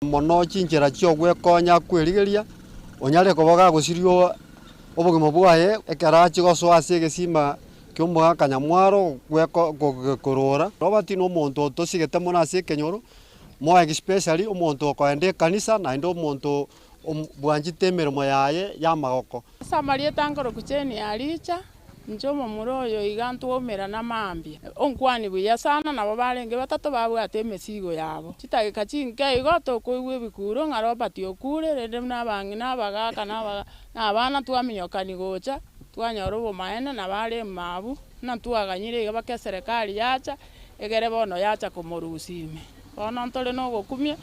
Mono chinjira cio gwekonya kwirigeria onyare koboga gucirio obogimo bwaye ekara chigoso ase egesima kiomboga kanyamwaro gweko kurora robert no monto tosigete mona ase kenyoro mo especially omonto okoende kanisa na ndo omonto bwanjite emeremo yaye yamagoko samaria tankoro kucheni alicha njomo muroyo igantu omera na mambia onkwani buya sana nabo barenge batatu babwate emesigo yabo chitageka chinke igoto kuigwe bikuro ngaro batiokure rende nabangi nabagaka nabana twaminyokani gocha twanyora obomaene na bare mabu na twaganyire iga bake serikali yacha egere bono yacha komorusime bono ntore no gokumia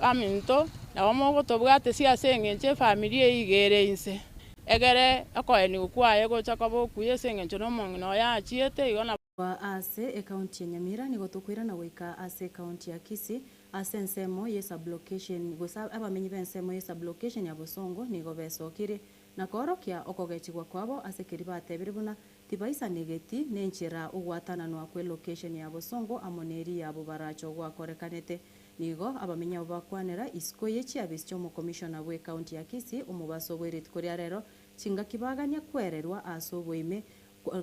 aminto nabo mogotobwate siase engenche familia igere inse egere akoeni gukwaye gocha kabokuye sengencho no mongino ya chiete igona wa ase account ya Nyamira ni gotokwira na goika ase account ya Kisii ase nsemo ye sublocation gosa abamenyi bensemo ye sublocation ya Bosongo ni gobesokire na korokia okogechigwa kwabo ase keri batebire buna tibaisa negeti nenchera ugwatana no akwe location ya Bosongo amoneri ya bubaracho gwakorekanete nigo abamenya bakwanera iskoye chiabischo mu commissioner we county ya Kisii umubaso bwerit kuri rero chinga kibagania kwererwa aso bwime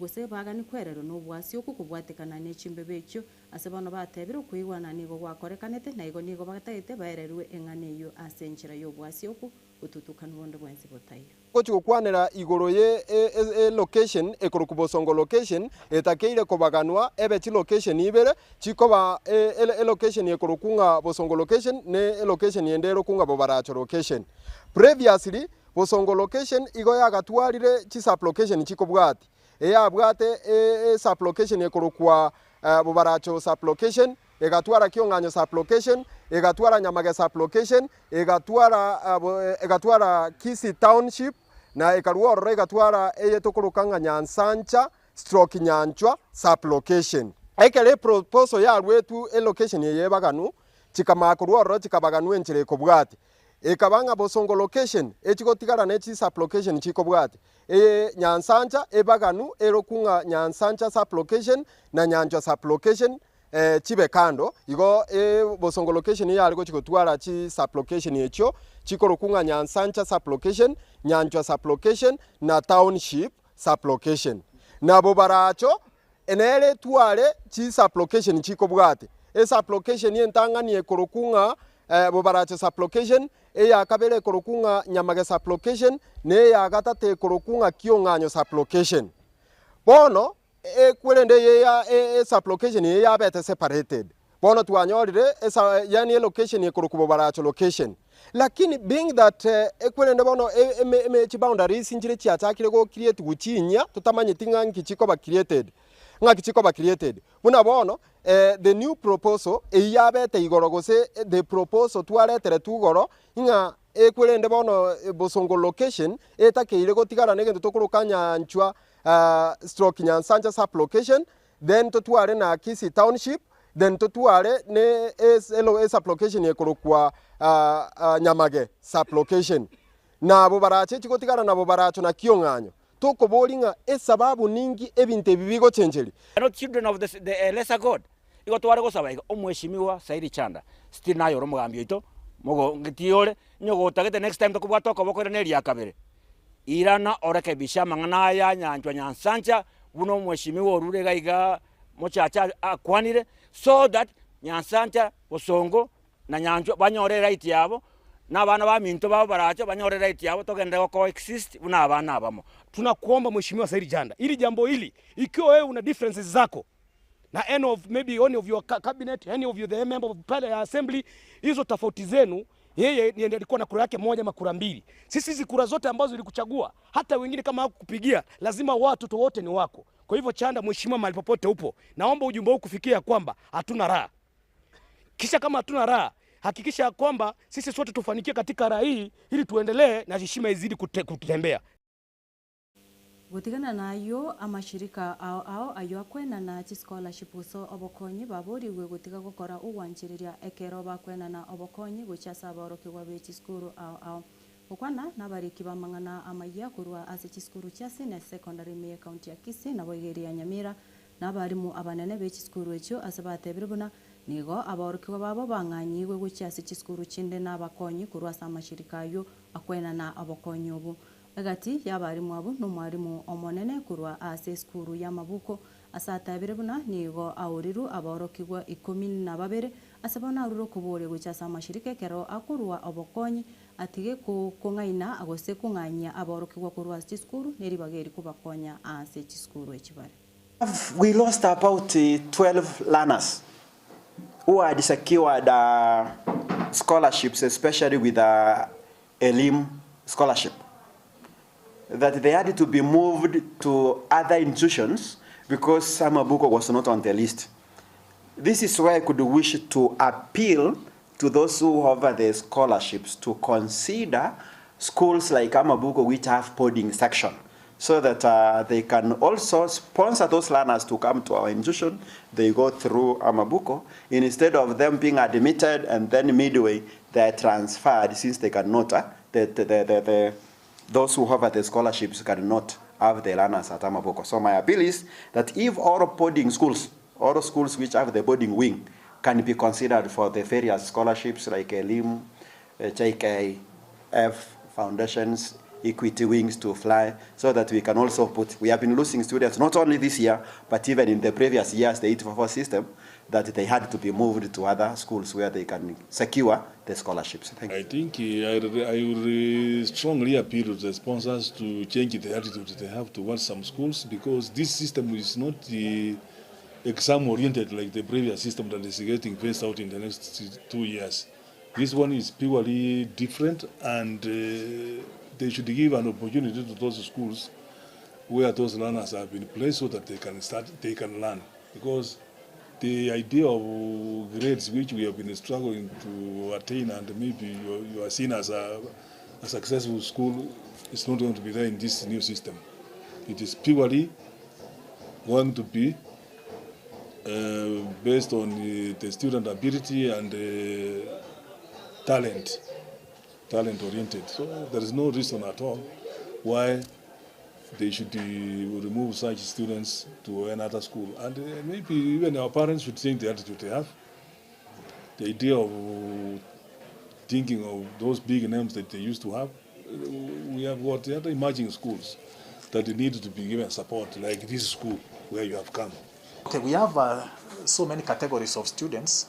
gose bagani kwerero no bwasi okukubwatekana ne chimbebekyo ase bano batebire kuigwana nigo gwakorekanete na igo nigo bagatete baererwe engane yo asenchira yo bwasi oku ututukana bondo bwensi botayo gochi kwanera igoro ye location ekoro Bosongo location etakeire kobaganwa ebechi location ibere chikoba location ekoro kunga Bosongo location ne location yendero kunga Bobaracho location previously Bosongo location igo yagatwarire chi sub location chikobwati eyabwate sub location ekoro kwa Bobaracho sub location egatwara Kionganyo sub location egatwara Nyamage sub location egatwara Kisii township na ekaruoro egatwara eyetokorokanga Nyansancha stroke Nyanchwa sub location ekere proposal ya rwetu location yebaganu chikamakuruoro chikabaganu enchire kobwati ekabanga Bosongo location echigotigara ne chi sub location chikobwati Nyansancha ebaganu erokunga Nyansancha sub location na Nyanchwa sub location chibe kando igo Bosongo location ya aliko chikotwara chi sub location echo chikorokunga Nyansancha sub location Nyanchwa sub location na township sub location na Bobaracho enere tware chi sub location chikobwate sub location yentangani ekorokunga Bobaracho sub location eya kabere korokunga Nyamage sub location ne ya gatate korokunga Kionganyo sub location bono kwelende ye ya sub location ye ya bete separated bono twanyorire yani location ye koroku Bobaracho location lakini being that kwelende bono chi boundaries injire chi atakire go create guchinya tutamanye tinga nkichiko ba created ngakichiko ba created buna bono the new proposal eyabete igorogose the proposal twaretere tugoro inga kwelende bono Bosongo location etakeire gotigara negento tokurukanya Nyanchwa stroke Nyansancha sub location then totware na Kisii township then totware ne sub location yekorokwa Nyamage sub location na Bobaracho chigotigara na Bobaracho na Kionganyo tokobolinga sababu ningi ebinte bibigo chenjeri not children of the lesser god igotware gosaba omweshimiwa Saidi Chanda still nayo romugambio ito mogo ngitiole nyogotagete next time tokubwata okobokore neri akabere irana oreke bishama ngana ya Nyanchwa Nyansancha buno mweshimiwa orure gaiga mochacha akwanire so that Nyansancha Bosongo na Nyanchwa banyore right yabo n'abana ba minto babo Baracho banyore right yabo togende coexist buna abana abamo. Tunakuomba mheshimiwa Saidi Chanda ili jambo hili ikiwa wewe una differences zako na maybe any of your cabinet, any of you the member of assembly, hizo tofauti zenu yeye ndiye alikuwa na kura yake moja ama kura mbili. Sisi hizi kura zote ambazo zilikuchagua hata wengine kama hakukupigia lazima watu wote ni wako. Kwa hivyo Chanda, mheshimiwa, mahali popote upo, naomba ujumbe huu kufikia kwamba hatuna raha. Kisha kama hatuna raha, hakikisha kwamba sisi sote tufanikie katika raha hii ili tuendelee na heshima izidi kutembea. Gutigana nayo amashirika ao ayo akwena na scholarship so obokonyi baburi gwe gutiga gukora ugwanjiriria ekero bakwena na obokonyi guchasa aboroke gwa bechi skuru ao ukwana nabariki bamangana amaya kurwa ase chiskuru cha senior secondary me county ya Kisii na bogeria Nyamira nabarimu abanene bechi skuru echo ase batebire buna nigo aborokigwa babo bang'anyiwe gochiase chisukuru chinde n'abakonyi korwa ase amashirika ayo akwena na abokonyi obo egati y'abarimu abo n'omwarimu omonene korwa ase esukuru ya Mabuko ase atabire buna nigo aoriru aborokigwa 12 ase bona aruro koboria gocha ase amashirika ekero akorwa obokonyi atige kong'aina agose kong'anyia aborokigwa korwa ase chisukuru neribageri kobakonya ase chisukuru echibare. We lost about 12 learners who had secured scholarships, especially with Elim scholarship, that they had to be moved to other institutions because Mabuko was not on the list. This is why I could wish to appeal to those who offer the scholarships to consider schools like Mabuko which have boarding section, so that they can also sponsor those learners to come to our institution. They go through Mabuko instead of them being admitted and then midway they're transferred, since they cannot. Those who have the scholarships cannot have the learners at Mabuko. So my appeal is that if all boarding schools, all schools which have the boarding wing, can be considered for the various scholarships like Elim, JKF foundations, Equity Wings to Fly, so that we can also put, we have been losing students not only this year, but even in the previous years, the 844 system, that they had to be moved to other schools where they can secure the scholarships. Thank you. I think I would strongly appeal to the sponsors to change the attitude they have towards some schools, because this system is not exam-oriented like the previous system that is getting phased out in the next 2 years. This one is purely different, and they should give an opportunity to those schools where those learners have been placed so that they can learn. Because the idea of grades which we have been struggling to attain, and maybe you are seen as a successful school, is not going to be there in this new system. It is purely going to be based on the student ability and talent oriented. So there is no reason at all why they should remove such students to another school. And maybe even our parents should change the attitude they have. The idea of thinking of those big names that they used to have. We have got the other emerging schools that need to be given support, like this school where you have come. Okay, we have so many categories of students.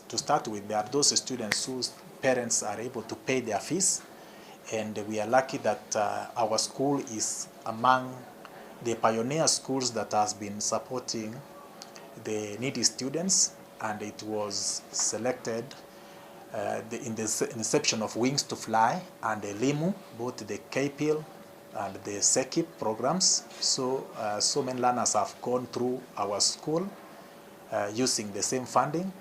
To start with, there are those students whose parents are able to pay their fees, and we are lucky that our school is among the pioneer schools that has been supporting the needy students, and it was selected in the inception of Wings to Fly and the LIMU, both the KPIL and the SEKIP programs. So many learners have gone through our school using the same funding.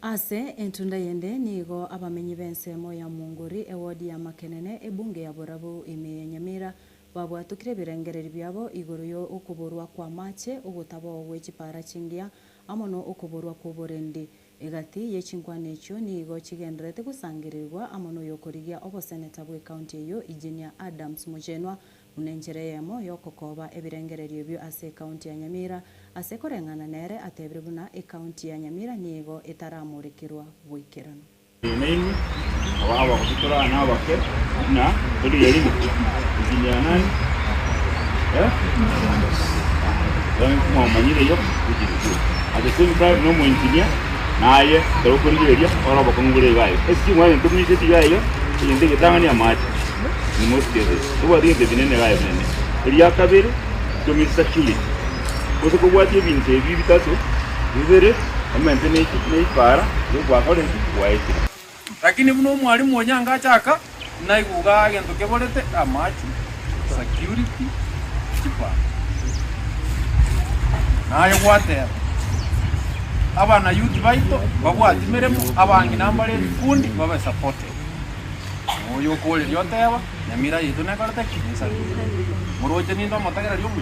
Ase entunda yende nigo abamenyi bensemo ya Munguri ewodi ya Makenene ebunge ya Borabu ime Nyamira babwatukire birengereri byabo iguru yo okuborwa kwa mache ogutabo wechipara chingia amono okuborwa kuborendi egati yechinkwane echo nigo chigenderete gusangirirwa amono yokorigia oboseneta bwe county yo Engineer Adams Mujenwa unenjereyemo yokokoba ebirengereri ebyo ase county ya Nyamira ase korengana nere atebrebuna county ya Nyamira nigo etaramurikirwa bwikirano nini aba kutora na abake na tuli yeli Engineer nani donc mo manyire yo kujiri ade sun private no mo engineer naye tero kundireria ora bakongure bayo eski mwa ntumije tigayo yende kitangani amaji ni mostire tuba dinde binene gayo binene iriya kabiri tumisa shuli kuko kubwati ebintu ebi bitatu bibere amente ne para yo kwakore waiti lakini buno mwalimu onyanga achaka naiguga agento keborete amaji security chipa nayo gwatera abana youth baito babwati meremo abangi nambale fundi babe supported oyo kole lyoteba Nyamira yitu nakarate kinisa muroje nindo matakera lyobu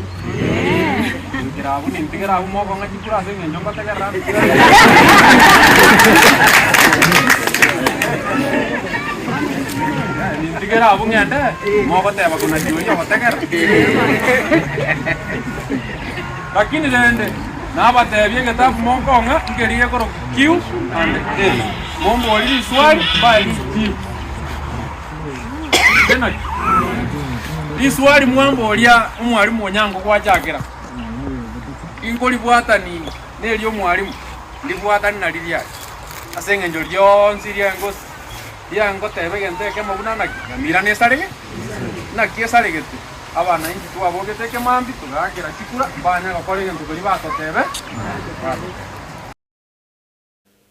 ndirabu nindigerabu moko ngachikura senge njonga takera nindigerabu ngende moko teba kuna jiyo matakera lakini rende nabatebie ngetabu monkonga ngerie koro Q and A mombo oli swali bali Q tena iswali mwambo olia umwalimu onyango kwachakira inkoli bwata ni nelio mwalimu ndibwata ni nalilia asenge njo lyonsi lyango lyango tebege nteke mabunana mira nesarege na kiesarege tu abana inji twaboge teke mambi tugagira chikura banya gakore ngento kuri batotebe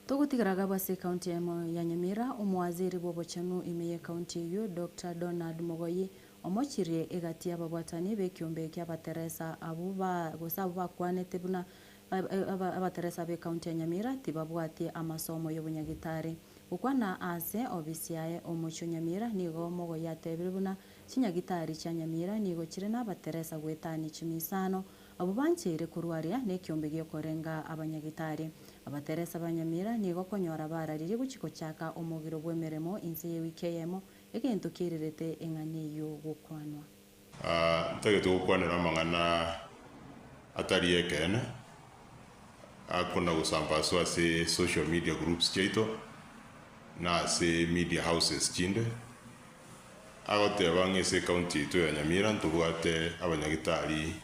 Tugutigaraga base county ya Nyamira omwaziri bwobochanu imeye county yo Dr. Donald Mugoyi omochirie egati ababwatani bekiombe kya bateresa abuba gusaba bakwanete buna abateresa be county ya Nyamira tibabwati amasomo y'obunyagitari ukwana ase obisiaye omucho Nyamira nigo Mugoyi atebire buna chinyagitari cha Nyamira nigo chire na bateresa gwetani chimisano abo banchire kurwaria nekiombe gyo korenga abanyagitari abateresa banyamira nigo konyora bararire guchiko chaka omugiro bwemeremo inse ye wikeyemo egento kirirete engani yo gukwanwa tageto gukwanira mangana atari ekene akona gusambaso ase social media groups cheito na ase media houses chinde agoteba ngese county to ya Nyamira ntubwate abanyagitari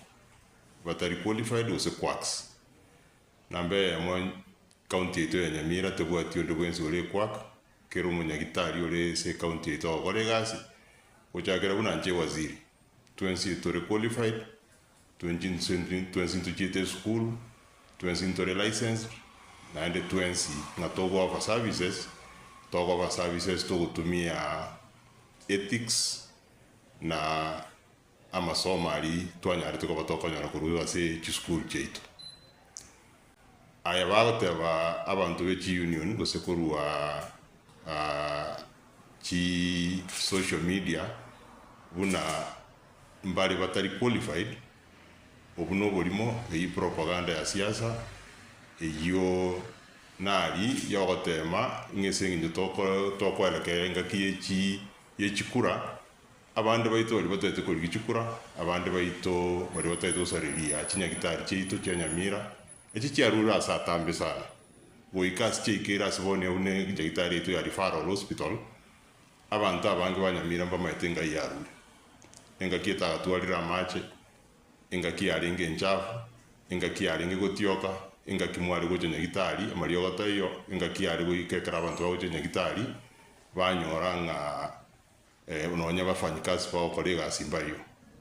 batari qualified use quacks nambe mo county to ya Nyamira tubwati ondo bwenzi ore quack kero munyagitari ore se county to kolegasi ochakera bunanje waziri twensi to qualified twensi to chite school twensi to license na ende twensi na togo of services to kutumia ethics na amasomo ali twanyari tuko batokonyana kuruwa se school cheito aya bagoteba abantu be union gose kuruwa chi social media buna mbali batari qualified obuno bolimo ei propaganda ya siasa eyo nari yogotema ngesengi toko elekenga kiyechi yechikura abandi baito bali batete ko gichikura abandi baito bali batete usariria chinyagitari cheito cya Nyamira echi cyarura sa tambe sana boikas chikira sibone une gitari to ya referral hospital abantu abange banyamira mbamaitenga yaru enga kieta atwalira mache enga kiaringe nchafu enga kiaringe gotioka enga kimwari goje nyagitari amaryo gatayo enga kiari goikekera abantu bagoje nyagitari banyoranga unonya bafanyikazi pa kolega simbayo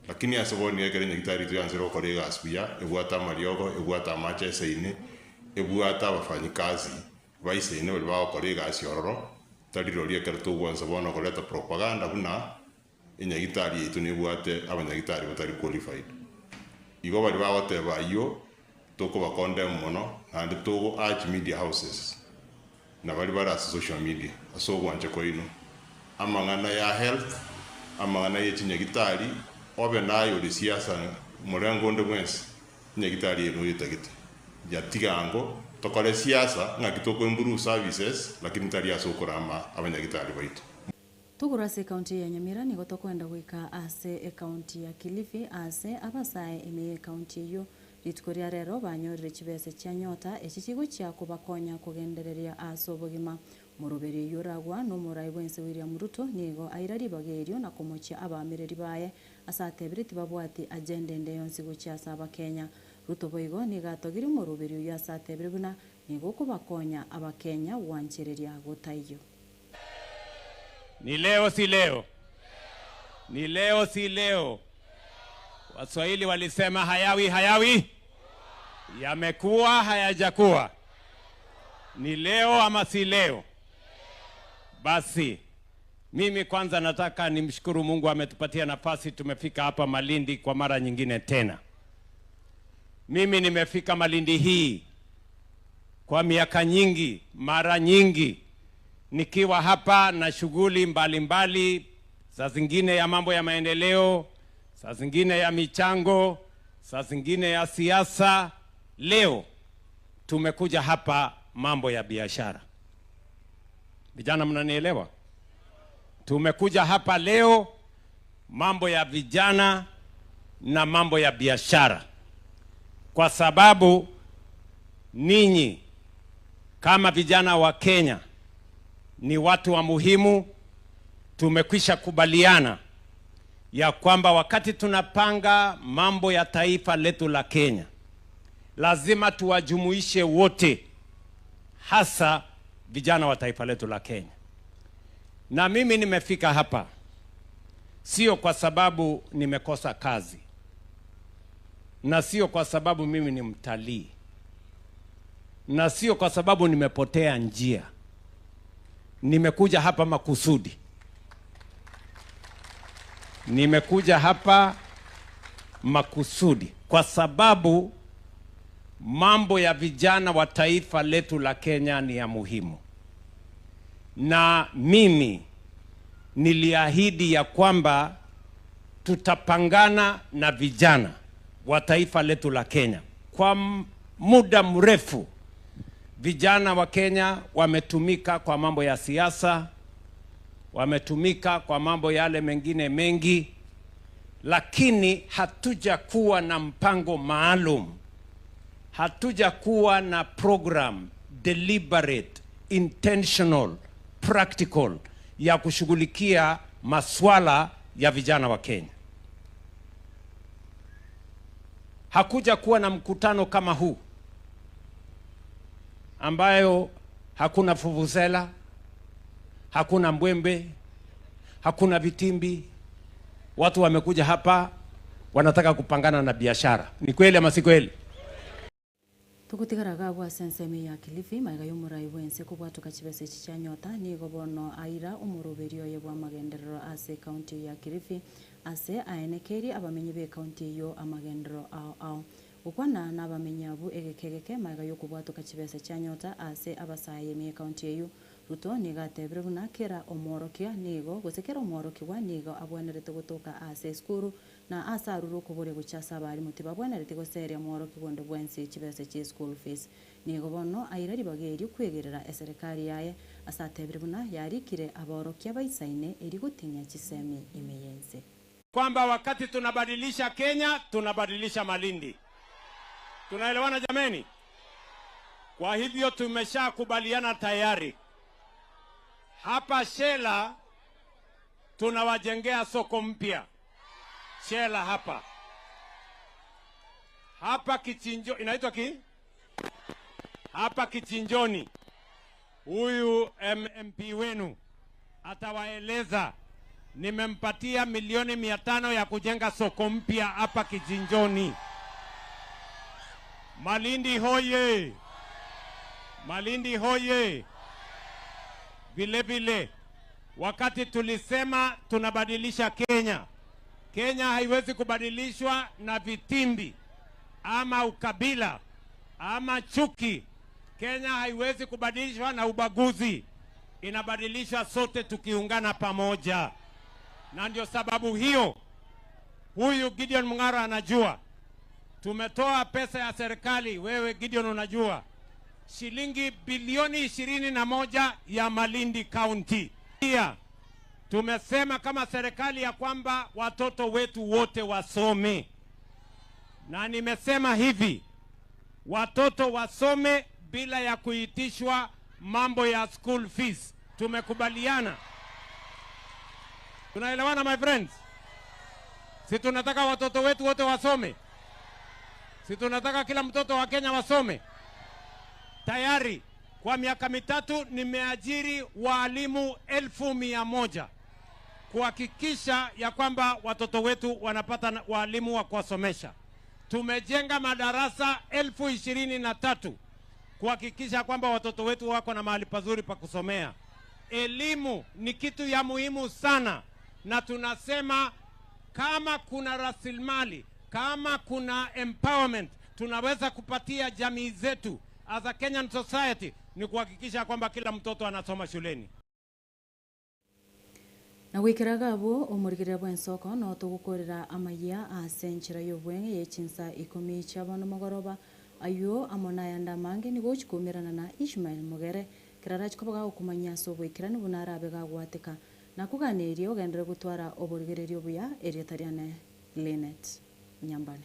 lakini asaboni yekere nyagitari tuyanzero kolega asbia ebwata maryogo ebwata mache seine ebwata bafanyikazi baisene bali ba kolega asiororo tariro lyekere tugwanza bona koleta propaganda buna enyagitari yitu nebwate abanyagitari batari qualified igo bali ba wateba yo toko bakonde mono and togo arch media houses na bali bara social media aso gwanje ko ino amangana ya health amangana ye chinyagitari obe nayo de siasa murengo ndo mwensi nyagitari eno yetagite ya tigango tokole siasa ngakitoko mburu services lakini tari aso korama abanyagitari baitu tugurase county ya Nyamira nigo tokwenda gwika ase county ya Kilifi ase abasaye ime county yo litkoria rero banyorire chibese cha nyota echichigo cha kubakonya kugendereria aso bugima muruberi yoragwa no murai bwense William Ruto nigo airari bagerio na kumochia abamireri baye asatebiriti babwati agenda ndeyonsi gucha saba Kenya Ruto boigo nigatogiri muruberi ya asatebire buna nigo kubakonya abakenya wanchereria gotaiyo Ni leo si leo. Ni leo si leo. Waswahili walisema hayawi hayawi. Yamekuwa hayajakuwa. Ni leo ama si leo. Basi mimi kwanza nataka nimshukuru Mungu ametupatia nafasi tumefika hapa Malindi kwa mara nyingine tena. Mimi nimefika Malindi hii kwa miaka nyingi, mara nyingi. Nikiwa hapa na shughuli mbalimbali, saa zingine ya mambo ya maendeleo, saa zingine ya michango, saa zingine ya siasa. Leo tumekuja hapa mambo ya biashara. Vijana mnanielewa? Tumekuja hapa leo mambo ya vijana na mambo ya biashara. Kwa sababu ninyi kama vijana wa Kenya ni watu wa muhimu. Tumekwisha kubaliana ya kwamba wakati tunapanga mambo ya taifa letu la Kenya, lazima tuwajumuishe wote, hasa vijana wa taifa letu la Kenya. Na mimi nimefika hapa sio kwa sababu nimekosa kazi, na sio kwa sababu mimi ni mtalii, na sio kwa sababu nimepotea njia. Nimekuja hapa makusudi. Nimekuja hapa makusudi kwa sababu mambo ya vijana wa taifa letu la Kenya ni ya muhimu. Na mimi niliahidi ya kwamba tutapangana na vijana wa taifa letu la Kenya. Kwa muda mrefu vijana wa Kenya wametumika kwa mambo ya siasa, wametumika kwa mambo yale mengine mengi, lakini hatuja kuwa na mpango maalum, hatuja kuwa na program deliberate, intentional, practical ya kushughulikia maswala ya vijana wa Kenya. Hakuja kuwa na mkutano kama huu ambayo hakuna vuvuzela, hakuna mbwembe, hakuna vitimbi. Watu wamekuja hapa wanataka kupangana na biashara. Ni kweli ama si kweli? Tugutigaraga bwa senseme ya Kilifi maiga yomurai wense kubwatuka chibese chicha nyota ni gobono aira umuruberio ye bwa magenderero ase county ya Kilifi ase aenekeri abamenyi be county yo amagenderero ao ukwana n'abamenyabu egekegeke maiga yokubwatuka chibese cha nyota ase abasaye me county yo ruto nigatebere buna kera omorokia nigo gusekera omorokiwa nigo abwenerete gutuka ase skuru na asaruru kubure guchasa bari mutiba bwenerete goseria omoroki gondo bwensi chibese chi school fees nigo bono airari bageri kwegerera eserikali yaye asatebere buna yarikire aborokia baisaine eri gutinya chisemi imeyense kwamba wakati tunabadilisha Kenya tunabadilisha Malindi. Tunaelewana jameni? Kwa hivyo tumeshakubaliana tayari. Hapa Shela tunawajengea soko mpya. Shela hapa. Hapa Kichinjo, inaitwa ki? Hapa Kichinjoni. Huyu MP wenu atawaeleza, nimempatia milioni 500 ya kujenga soko mpya hapa Kichinjoni. Malindi hoye! Malindi hoye! Vile vile, wakati tulisema tunabadilisha Kenya, Kenya haiwezi kubadilishwa na vitimbi ama ukabila ama chuki. Kenya haiwezi kubadilishwa na ubaguzi. Inabadilishwa sote tukiungana pamoja. Na ndio sababu hiyo, huyu Gideon Mung'aro anajua, tumetoa pesa ya serikali, wewe Gideon unajua, shilingi bilioni 21 ya Malindi County. Pia tumesema kama serikali ya kwamba watoto wetu wote wasome. Na nimesema hivi, watoto wasome bila ya kuitishwa mambo ya school fees. Tumekubaliana. Tunaelewana my friends? Si tunataka watoto wetu wote wasome? Si tunataka kila mtoto wa Kenya wasome? Tayari kwa miaka mitatu nimeajiri walimu 1,100 kuhakikisha ya kwamba watoto wetu wanapata walimu wa kuwasomesha. Tumejenga madarasa 23,000 kuhakikisha kwamba watoto wetu wako na mahali pazuri pa kusomea. Elimu ni kitu ya muhimu sana, na tunasema kama kuna rasilimali, kama kuna empowerment tunaweza kupatia jamii zetu as a Kenyan society, ni kuhakikisha kwamba kila mtoto anasoma shuleni. Na wikiraga abo omurigire bwensoko no tugukorera amaya asenchira yobwenge yechinsa 10 chabano magoroba ayo amona yanda mange ni gochikumirana na Ishmael Mugere kirara chikobaga okumanya so bwikirani bunarabe gagwatika na kuganirio gendere gutwara oburigererio buya erietariane Linet Nyambane.